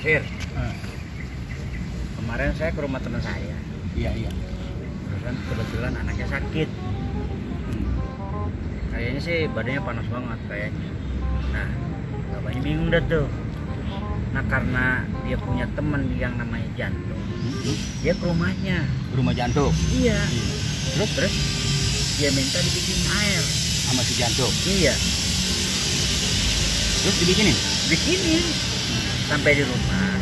Fir, kemarin saya ke rumah teman saya. Iya. Terus kan kebetulan anaknya sakit. Kayaknya sih badannya panas banget kayaknya. Nah, bapaknya bingung dah tuh. Nah, karena dia punya teman yang namanya Jantung, dia ke rumahnya. Rumah Jantung. Iya. Terus Dia minta dibikin air sama si Jantung. Iya. Terus dibikinin. Sampai di rumah.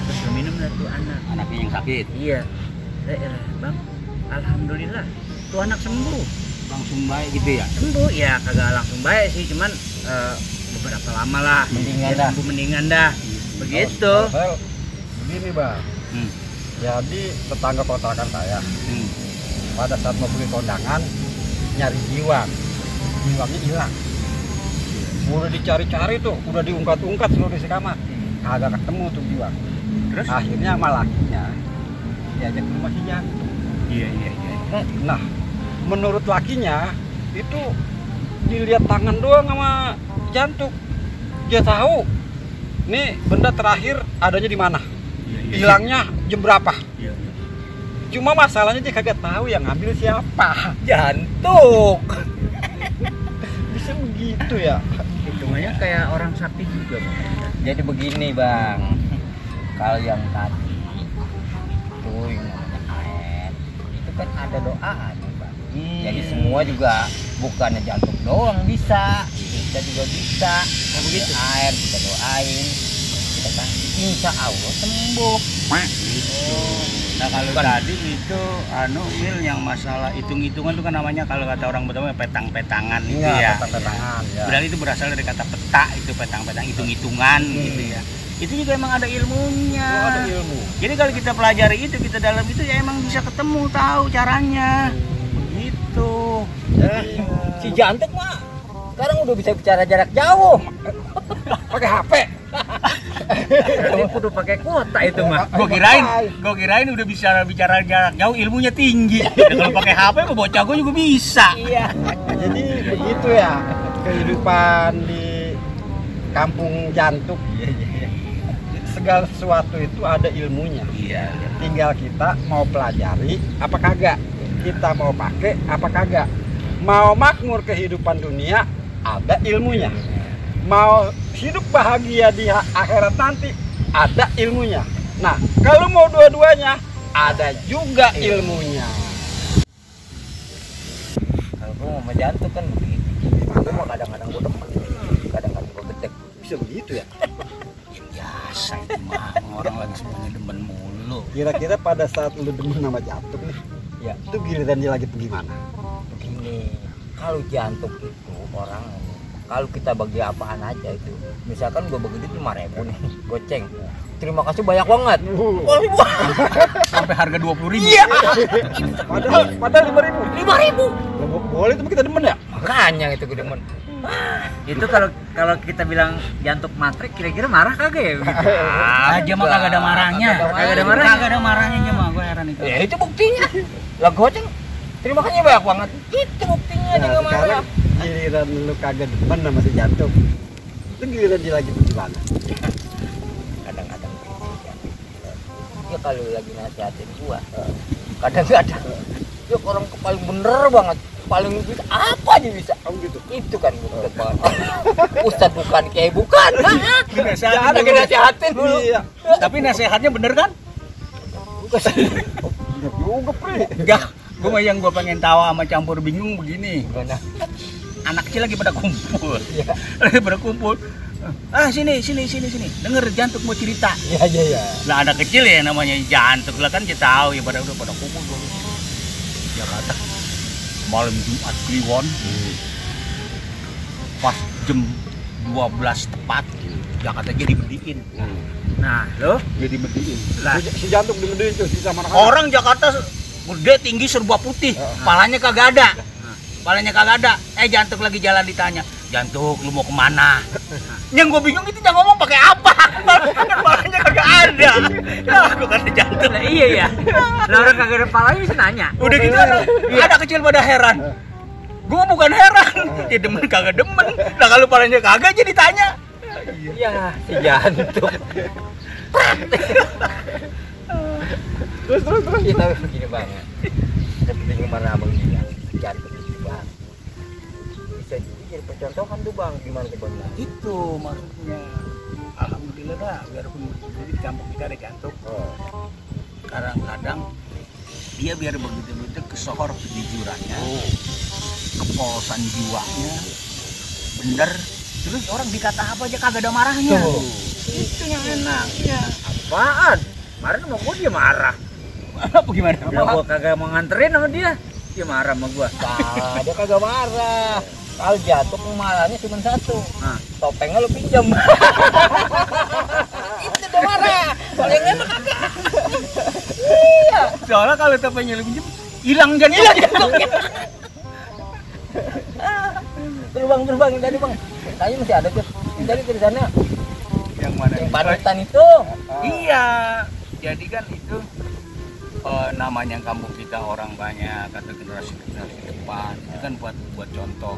Terus minum dah tuh anak. Anaknya yang sakit. Iya. Bang, alhamdulillah tuh anak sembuh. Langsung baik gitu ya. Sembuh ya, kagak langsung baik sih, cuman beberapa lama lah mendingan dah. Begitu. Saya begini bang, jadi tetangga kontrakan saya pada saat mau beli kondangan nyari jiwangnya hilang. Udah dicari-cari tuh, udah diungkat-ungkat seluruh isi kamar, kagak ketemu tuh jiwang. Terus Akhirnya sama lakinya diajak ke rumah si Jantung. Iya. Nah, menurut lakinya itu dilihat tangan doang sama Jantung. Dia tahu nih benda terakhir adanya di mana, hilangnya jam berapa. Iya. Cuma masalahnya dia kagak tahu yang ngambil siapa. Jantung. Bisa begitu ya? Hitungannya kayak orang sakti juga, Bang. Jadi begini bang, kalau yang tadi itu yang namanya air itu kan ada doanya bang. Jadi semua juga bukannya Jantung doang bisa, kita juga bisa. Begitu air kita doain, kita kasih, insya Allah sembuh. Nah kalau tadi itu Mil yang masalah hitung-hitungan itu kan namanya kalau kata orang Betawi petang-petangan itu ya. Petang-petangan ya. Berarti itu berasal dari kata peta, itu petang-petang, hitung-hitungan gitu ya. Itu juga emang ada ilmunya. Ada ilmu. Jadi kalau kita pelajari itu, kita dalam itu ya emang bisa ketemu, tahu caranya. Begitu. Si Jantung mah sekarang udah bisa bicara jarak jauh. Pakai HP. Berarti kudu pakai kuota itu mah. Gue kirain udah bisa bicara jarak jauh, ilmunya tinggi. Kalau pakai HP mah bocah gue juga bisa. Iya. Jadi begitu ya kehidupan di kampung Jantung. Segala sesuatu itu ada ilmunya. Iya. Tinggal kita mau pelajari apa kagak, kita mau pakai apa kagak. Mau makmur kehidupan dunia ada ilmunya, mau hidup bahagia di akhirat nanti ada ilmunya. Nah kalau mau dua-duanya ada juga ilmunya. Kalau gue sama Jantung kan begitu. Gue mah kadang-kadang gue demen, kadang-kadang gue gedek. Bisa begitu ya? Biasa itu mah, orang lagi semuanya demen mulu. Kira-kira pada saat lu demen sama Jantung nih, Ya itu giliran dia lagi gimana? begini, kalau Jantung itu orang, kalau kita bagi apaan aja itu, misalkan gue bagi itu 5.000 nih, goceng. Terima kasih banyak banget. Sampai harga 20.000. Iya. Padahal 5.000. 5.000. Boleh itu kita demen ya? Makanya itu gue demen. Itu kalau kita bilang Jantung matrik, kira-kira marah kagak ya begitu? Aja mah kagak ada marahnya. Kagak ada marahnya aja mah, gue heran itu. Ya itu buktinya. Lah goceng. Terima kasih banyak banget. Itu buktinya dia nggak marah. Sekarang giliran lu kagak demen sama si Jantung, itu giliran dia lagi gimana? Kadang-kadang ya kalau lagi nasihatin gua, kadang-kadang dia orang paling bener banget, paling bisa apa aja bisa. Gitu. Itu kan gua banget. Ustadz bukan kayak bukan. Dinasehatin Lagi nasihatin dulu. Iya. Tapi nasehatnya bener kan? Bener juga, Pri. Enggak. Gue mah yang gue pengen tahu sama campur bingung begini. Gimana? Anak kecil lagi pada kumpul. Iya. Lagi pada kumpul. Sini. Denger Jantung mau cerita. Iya. Lah anak kecil ya namanya Jantung lah kan kita tahu ya pada kumpul. Dia kata malam Jumat Kliwon pas jam 12 tepat Jakarta jadi berdiin. Nah, lo Jadi berdiin. lah Si Jantung dimedein tuh si sama anak. Orang Jakarta gede tinggi serba putih, palanya kagak ada. Jantung lagi jalan ditanya, Jantung lu mau kemana? Yang gue bingung itu dia ngomong pakai apa? Palanya kagak ada. Nah, gue kata Jantung. Nah, iya ya. Lah orang kagak ada palanya bisa nanya. Udah gitu ada kecil pada heran. Gue bukan heran, dia demen kagak demen. Nah kalau palanya kagak jadi tanya. Ya si Jantung. Terus. Kita begini bang, seperti kemarin abang bilang, jantung itu bang bisa jadi percontohan tuh bang, gimana tuh bang? Itu maksudnya. Alhamdulillah dah, biarpun di kampung kita ada jantung. Kadang-kadang dia biar begitu-begitu kesohor kejujurannya, kepolosan jiwanya, bener. Terus orang dikata apa aja kagak ada marahnya. Itu yang enak. Ya. Apaan? Kemarin sama gua dia marah. Apa gimana? Udah gua kagak mau nganterin sama dia marah sama gua. Nah, dia kagak marah. Kalau jatuh marahnya cuma satu. Nah. Topengnya lu pinjam. Itu udah marah. Topengnya mah kagak. Iya. Soalnya kalau topengnya lu pinjam, hilang jantungnya. Terbang yang tadi bang. Tadi masih ada tuh. Yang tadi dari sana. Yang mana? Yang panutan itu. Iya. Jadi kan itu namanya kampung kita orang banyak, kata generasi depan itu kan buat contoh.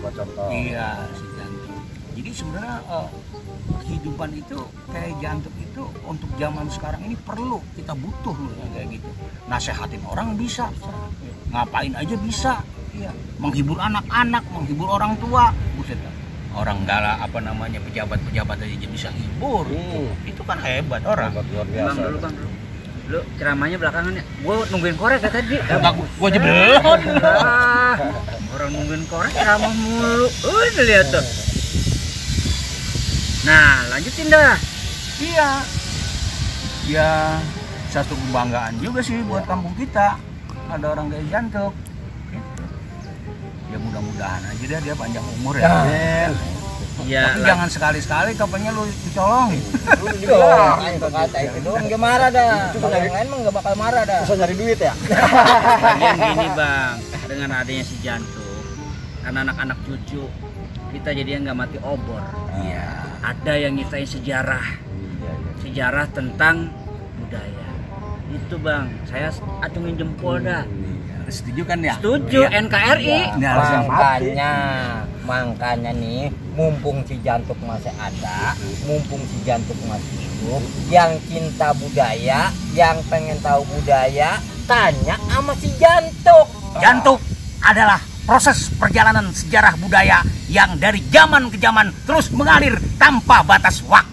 Iya, si jantung. Jadi sebenarnya kehidupan itu kayak jantung itu untuk zaman sekarang ini perlu, kita butuh loh yang kayak gitu. Nasehatin orang bisa, ngapain aja bisa. Iya. Menghibur anak-anak, menghibur orang tua, buset. Orang galak apa namanya pejabat-pejabat aja bisa hibur. Itu kan hebat orang. Luar biasa. Bang dulu. Lu ceramahnya belakangan ya. Gua nungguin korek ya tadi. Gua aja belum. Orang nungguin korek ceramah mulu. Udah lihat tuh. Nah, lanjutin dah. Iya. Ya satu kebanggaan juga sih buat kampung kita. Ada orang kayak jantung. Gitu. Ya mudah-mudahan aja dia panjang umur ya. Iya. Tapi jangan sekali-sekali topengnya lu dicolongin. Itu kata itu doang dia marah dah. Kalau yang lain mah nggak bakal marah dah. Susah nyari duit ya. Lagian gini bang, dengan adanya si jantung, karena anak-anak cucu kita jadinya nggak mati obor. Iya. Ada yang nyiptain sejarah tentang budaya. Itu bang, saya acungin jempol dah. Setuju kan ya? Setuju, Iya. NKRI. Nah, Makanya nih, mumpung si jantung masih ada, mumpung si jantung masih hidup, yang cinta budaya, yang pengen tahu budaya, tanya sama si jantung. jantung adalah proses perjalanan sejarah budaya yang dari zaman ke zaman terus mengalir tanpa batas waktu.